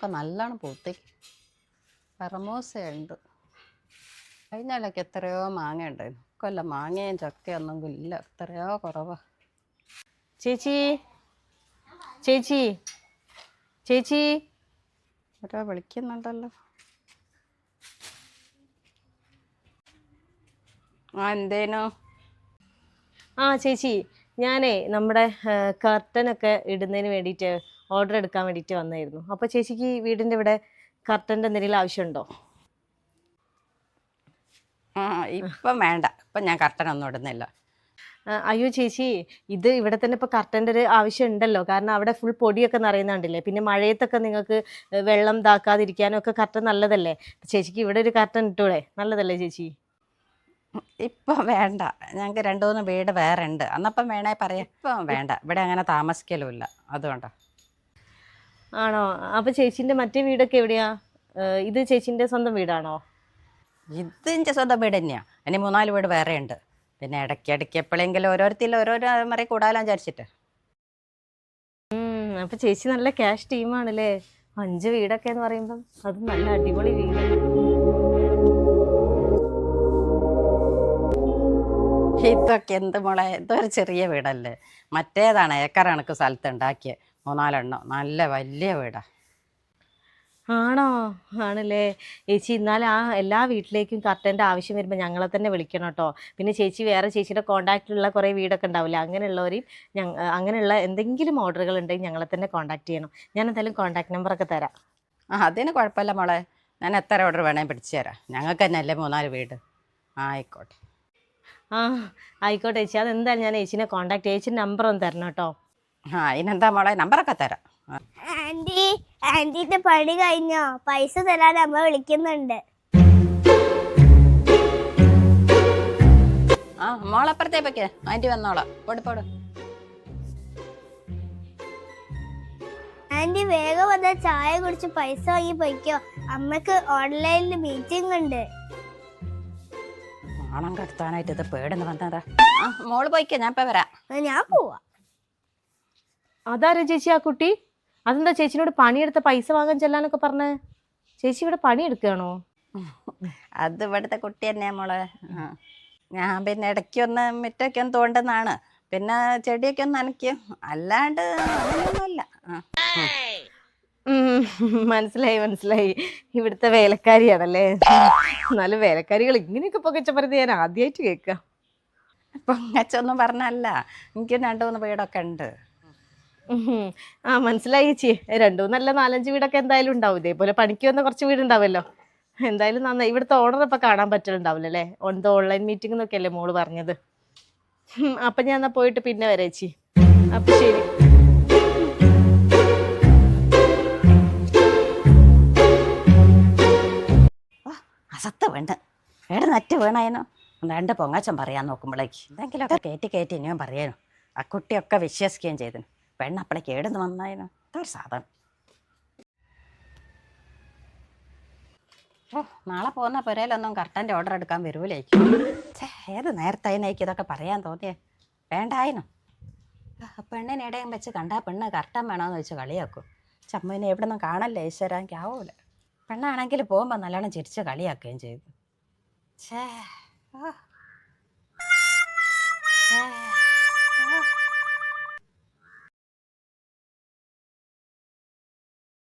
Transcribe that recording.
മാങ്ങയൊക്കെ നല്ലോണം പൂത്തി. കറമൂസയുണ്ട്. കഴിഞ്ഞാലൊക്കെ എത്രയോ മാങ്ങ ഉണ്ടായിരുന്നു. കൊല്ലം മാങ്ങയും ചക്കയൊന്നും ഇല്ല, എത്രയോ കുറവാ. ചേച്ചി ചേച്ചി ചേച്ചി ഓരോ വിളിക്കുന്നുണ്ടല്ലോ. എന്തേനോ? ചേച്ചി ഞാനേ നമ്മുടെ കർട്ടനൊക്കെ ഇടുന്നതിന് വേണ്ടിയിട്ട് ഓർഡർ എടുക്കാൻ വേണ്ടിയിട്ട് വന്നായിരുന്നു. അപ്പോൾ ചേച്ചിക്ക് വീടിൻ്റെ ഇവിടെ കർട്ടൻ്റെ എന്തെങ്കിലും ആവശ്യമുണ്ടോ? ഇപ്പം വേണ്ട, ഇപ്പം ഞാൻ കർട്ടനൊന്നും ഇടുന്നില്ല. അയ്യോ ചേച്ചി, ഇത് ഇവിടെ തന്നെ ഇപ്പോൾ കർട്ടൻ്റെ ഒരു ആവശ്യം ഉണ്ടല്ലോ. കാരണം അവിടെ ഫുൾ പൊടിയൊക്കെ നിറയുന്നുണ്ടല്ലേ. പിന്നെ മഴയത്തൊക്കെ നിങ്ങൾക്ക് വെള്ളം ഇതാക്കാതിരിക്കാനും ഒക്കെ കർട്ടൻ നല്ലതല്ലേ. ചേച്ചിക്ക് ഇവിടെ ഒരു കർട്ടൻ ഇട്ടൂടെ? നല്ലതല്ലേ ചേച്ചി? ഇപ്പം വേണ്ട, ഞങ്ങൾക്ക് 2-3 വീട് വേറെ ഉണ്ട്. അന്നപ്പം വേണേ പറയാം. ഇപ്പം വേണ്ട, ഇവിടെ അങ്ങനെ താമസിക്കലുമില്ല, അതുകൊണ്ടാ. ആണോ? അപ്പോൾ ചേച്ചീൻ്റെ മറ്റേ വീടൊക്കെ എവിടെയാ? ഇത് ചേച്ചീൻ്റെ സ്വന്തം വീടാണോ? ഇത് എൻ്റെ സ്വന്തം വീട് തന്നെയാണ്. ഇനി 3-4 വീട് വേറെ ഉണ്ട്. പിന്നെ ഇടയ്ക്കിടയ്ക്ക് എപ്പോഴെങ്കിലും ഓരോരുത്തരും ഓരോരോ മറി കൂടാലോ വിചാരിച്ചിട്ട്. അപ്പോൾ ചേച്ചി നല്ല ക്യാഷ് ടീമാണല്ലേ. 5 വീടൊക്കെ എന്ന് പറയുമ്പം അത് നല്ല അടിപൊളി വീട്. ഇതൊക്കെ എന്ത് മോളെ, ഇതൊരു ചെറിയ വീടല്ലേ. മറ്റേതാണ് ഏക്കർ കണക്ക് സ്ഥലത്ത് ഉണ്ടാക്കിയ 3-4 എണ്ണം നല്ല വലിയ വീടാ. ആണോ? ആണല്ലേ ചേച്ചി. എന്നാൽ എല്ലാ വീട്ടിലേക്കും കർട്ടൻ്റെ ആവശ്യം വരുമ്പോൾ ഞങ്ങളെ തന്നെ വിളിക്കണം കേട്ടോ. പിന്നെ ചേച്ചി വേറെ ചേച്ചിയുടെ കോൺടാക്റ്റിലുള്ള കുറേ വീടൊക്കെ ഉണ്ടാവില്ല, അങ്ങനെയുള്ളവരെയും അങ്ങനെയുള്ള എന്തെങ്കിലും ഓർഡറുകൾ ഉണ്ടെങ്കിൽ ഞങ്ങളെ തന്നെ കോൺടാക്ട് ചെയ്യണം. ഞാൻ എന്തായാലും കോൺടാക്ട് നമ്പറൊക്കെ തരാം. അതിന് കുഴപ്പമില്ല മോളെ, ഞാൻ എത്ര ഓർഡർ വേണേൽ പിടിച്ചു തരാം. ഞങ്ങൾക്ക് തന്നെ അല്ലേ 3-4 വീട്. ആയിക്കോട്ടെ. ആയിക്കോട്ടെ ചേച്ചി. അതെന്തായാലും ഞാൻ ചേച്ചിനെ കോൺടാക്ട് ചേച്ചിൻ്റെ നമ്പർ ഒന്ന് തരണം കേട്ടോ. അതിനെന്താ മോളെ, നമ്പറൊക്കെ തരാം. ആന്റിന്റെ പണി കഴിഞ്ഞോ? പൈസ തരാൻ അമ്മ വിളിക്കുന്നുണ്ട്. മോളപ്പുറത്തേക്ക് ആന്റി വന്നോളാം. പോട്. ആന്റി വേഗം വന്ന ചായ കുടിച്ച് പൈസ വാങ്ങി പോയിക്കോ. അമ്മക്ക് ഓൺലൈനിൽ മീറ്റിംഗ് ഉണ്ട്. ഓണം കടത്താനായിട്ട് ഇത് പേടുന്ന് വന്നതാ. മോള് പോയിക്കോ, ഞാൻ ഇപ്പൊ വരാം. ഞാൻ പോവാ. അതാരാ ചേച്ചി ആ കുട്ടി? അതെന്താ ചേച്ചിനോട് പണിയെടുത്ത പൈസ വാങ്ങാൻ ചെല്ലാനൊക്കെ പറഞ്ഞേ? ചേച്ചി ഇവിടെ പണിയെടുക്കുകയാണോ? അത് ഇവിടുത്തെ കുട്ടി തന്നെയാ മോളെ. ഞാൻ പിന്നെ ഇടയ്ക്കൊന്ന് മുറ്റൊക്കെ ഒന്ന് തോണ്ടെന്നാണ്, പിന്നെ ചെടിയൊക്കെ ഒന്ന് നനയ്ക്കും, അല്ലാണ്ട് അങ്ങനെയൊന്നുമല്ല. മനസ്സിലായി. ഇവിടുത്തെ വേലക്കാരിയാണല്ലേ. എന്നാലും വേലക്കാരികൾ ഇങ്ങനെയൊക്കെ പുകച്ച പറഞ്ഞത് ഞാൻ ആദ്യമായിട്ട് കേൾക്കാം. പൊങ്ങച്ചൊന്നും പറഞ്ഞല്ല, എനിക്ക് 2-3 വീടൊക്കെ ഉണ്ട്. മനസ്സിലായി ചേച്ചി. 2-3 4-5 വീടൊക്കെ എന്തായാലും ഉണ്ടാവും. ഇതേപോലെ പണിക്ക് വന്ന കുറച്ച് വീടുണ്ടാവല്ലോ. എന്തായാലും നന്നായി. ഇവിടുത്തെ ഓണർ ഇപ്പം കാണാൻ പറ്റുന്നുണ്ടാവില്ലല്ലേ? ഓൺലൈൻ മീറ്റിംഗ് എന്നൊക്കെ അല്ലേ മോള് പറഞ്ഞത്? അപ്പം ഞാൻ എന്നാൽ പോയിട്ട് പിന്നെ വരാം ചേച്ചി. അപ്പം ശരി. അസത്ത് വേണ്ട, ഏടെ നറ്റ് വീണായനോ 2 പൊങ്ങാച്ചൻ പറയാൻ നോക്കുമ്പോഴേക്ക് എന്തെങ്കിലുമൊക്കെ കയറ്റി ഇനിയും പറയാനോ. ആ കുട്ടിയൊക്കെ വിശ്വസിക്കുകയും ചെയ്തിന്. പെണ്ണപ്പളേക്ക് ഏടുന്ന് വന്നായനോ, അതൊരു സാധനം. നാളെ പോകുന്ന പുരയിലൊന്നും കർട്ടൻ്റെ ഓർഡർ എടുക്കാൻ വരൂലേക്ക്. ഏത് നേരത്തായനേക്ക് ഇതൊക്കെ പറയാൻ തോന്നിയേ? വേണ്ടായനോ. പെണ്ണിനിടയും വെച്ച് കണ്ടാൽ പെണ്ണ് കർട്ടൻ വേണമെന്ന് വെച്ച് കളിയാക്കും. ചമ്മനെ എവിടെ നിന്നും കാണല്ലേ ഈശ്വര, എനിക്കാവൂല. പെണ്ണാണെങ്കിൽ പോകുമ്പോൾ നല്ലോണം ചിരിച്ച് കളിയാക്കുകയും ചെയ്തു.